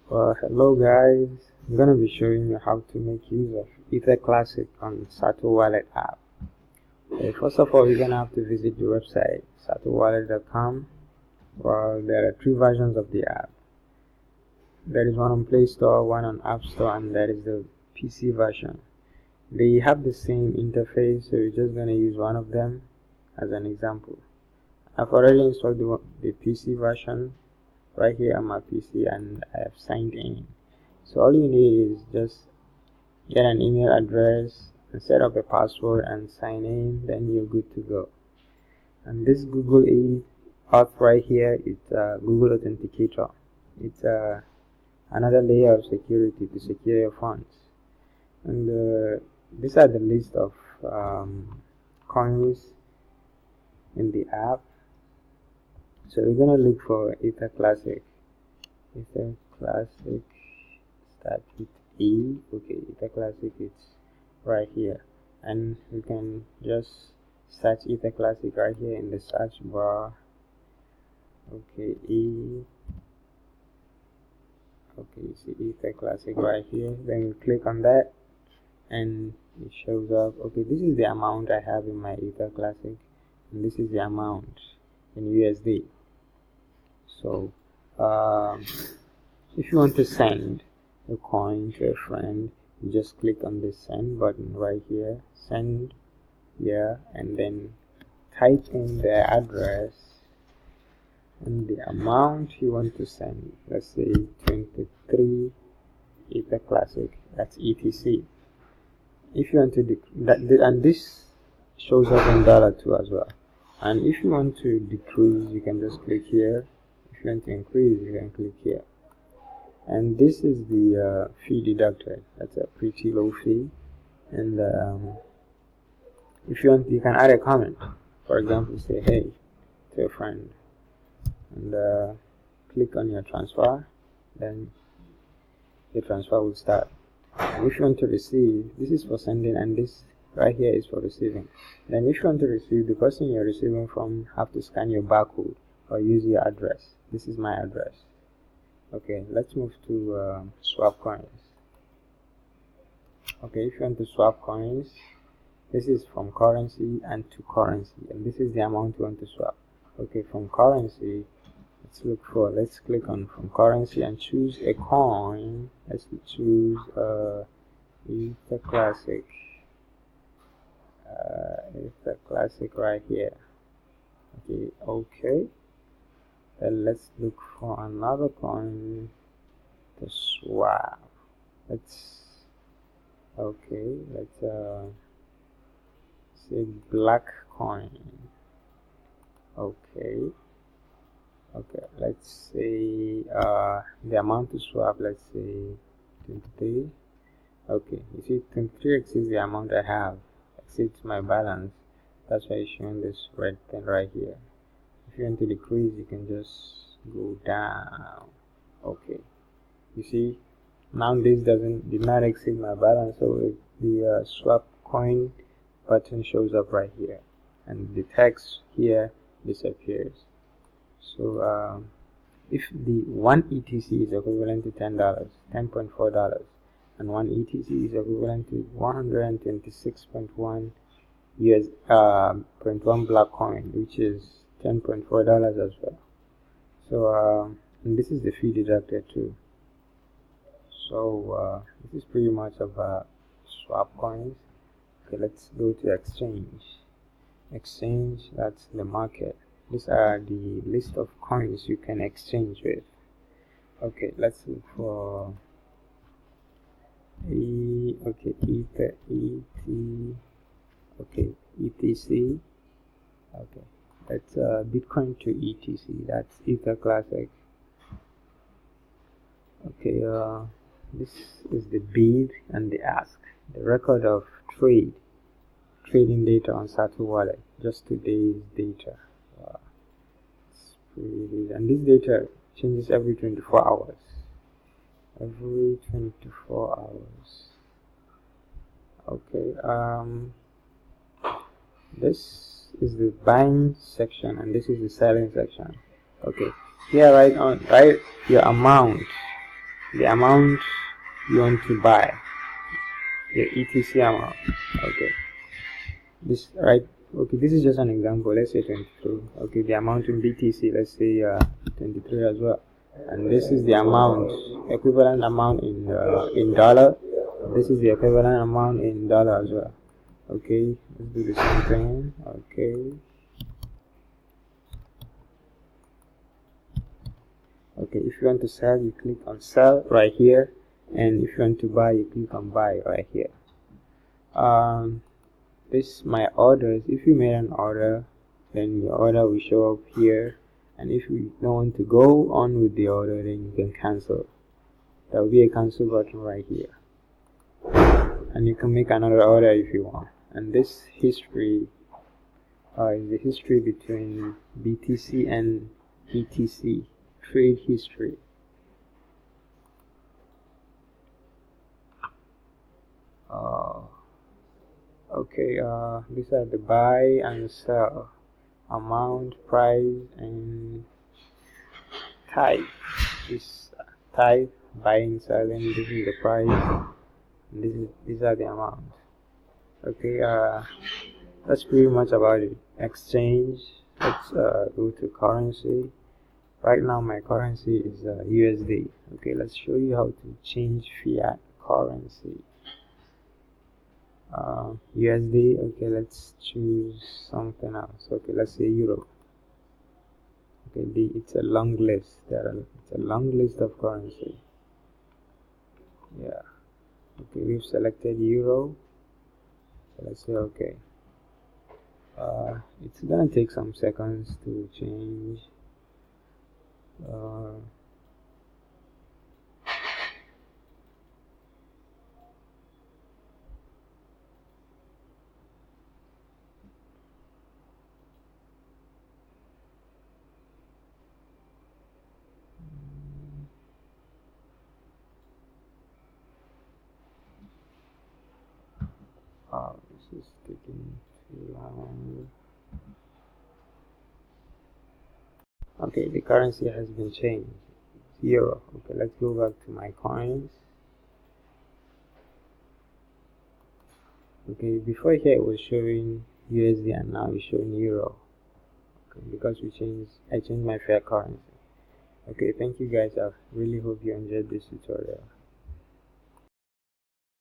Hello guys, I'm gonna be showing you how to make use of Ether Classic on SatoWallet app. First of all, you're gonna have to visit the website SatoWallet.com. There are three versions of the app. There is one on Play Store, one on App Store, and there is the PC version. They have the same interface, so you're just gonna use one of them as an example. I've already installed the PC version right here on my PC, and I have signed in. So all you need is just get an email address and set up a password and sign in, then you're good to go. And this Google Auth right here, it's a Google Authenticator. It's another layer of security to secure your funds. And these are the list of coins in the app. So we're gonna look for Ether Classic. Ether Classic start with E. Okay, Ether Classic, it's right here, and we can just search Ether Classic right here in the search bar. Okay, E. Okay, you see Ether Classic right here. Then you click on that, and it shows up. Okay, this is the amount I have in my Ether Classic, and this is the amount in USD. So if you want to send a coin to a friend, you just click on this send button right here, send here, and then type in their address and the amount you want to send. Let's say 23 Ether Classic, that's ETC. If you want to and this shows up in dollar too as well. And if you want to decrease, you can just click here. If you want to increase, you can click here. And this is the fee deducted. That's a pretty low fee. And if you want, you can add a comment. For example, say hey to a friend, and click on your transfer. Then your transfer will start. And if you want to receive, this is for sending, and this right here is for receiving. Then if you want to receive, the person you're receiving from have to scan your barcode or use your address. This is my address. Okay, let's move to swap coins. Okay, if you want to swap coins, this is from currency and to currency, and this is the amount you want to swap. Okay, from currency, let's click on from currency and choose a coin. Let's choose Ether Classic. Ether Classic right here. Okay. Then let's look for another coin to swap. Let's say black coin. Okay, let's say the amount to swap, let's say 23. Okay, you see 23 exceeds the amount I have, exceeds my balance. That's why it's showing this red thing right here. If you want to decrease, you can just go down. Okay, you see now this did not exceed my balance, so the swap coin button shows up right here, and the text here disappears. So if the 1 ETC is equivalent to $10, $10.4, and 1 ETC is equivalent to 126.1 0.1 black coin, which is $10.4 as well. So and this is the fee deducted too. So this is pretty much about swap coins. Okay, let's go to exchange. That's the market. These are the list of coins you can exchange with. Okay, let's look for Ether, ETC. Okay, that's Bitcoin to ETC. That's Ether Classic. Okay, this is the bid and the ask, the record of trading data on SatoWallet, just today's data. It's pretty, and this data changes every 24 hours. Every 24 hours. Okay, this is the buying section, and this is the selling section. Okay, here write your amount the amount you want to buy, the etc amount. Okay, this right. Okay, this is just an example. Let's say 23. Okay, the amount in BTC, let's say 23 as well. And this is the amount, equivalent amount in dollar. This is the equivalent amount in dollar as well. Okay, let's do the same thing. Okay. Okay, if you want to sell, you click on sell right here, and if you want to buy, you click on buy right here. This my orders. If you made an order, then your order will show up here, and if you don't want to go on with the order, then you can cancel. There will be a cancel button right here, and you can make another order if you want. And this history is the history between BTC and ETC, trade history. Okay, these are the buy and sell amount, price, and type. This type, buying, selling. This is the price. And these are the amount. Okay, that's pretty much about it. Exchange. Let's go to currency. Right now my currency is USD. Okay, let's show you how to change fiat currency. USD. Okay, let's choose something else. Okay, let's say Euro. Okay, it's a long list. It's a long list of currency. Yeah. Okay, we've selected Euro. So let's say okay. It's gonna take some seconds to change. This is taking too long. Okay, the currency has been changed. Euro. Okay, let's go back to my coins. Okay, before here it was showing USD and now it's showing Euro. Okay, because I changed my fiat currency. Okay, thank you guys. I really hope you enjoyed this tutorial.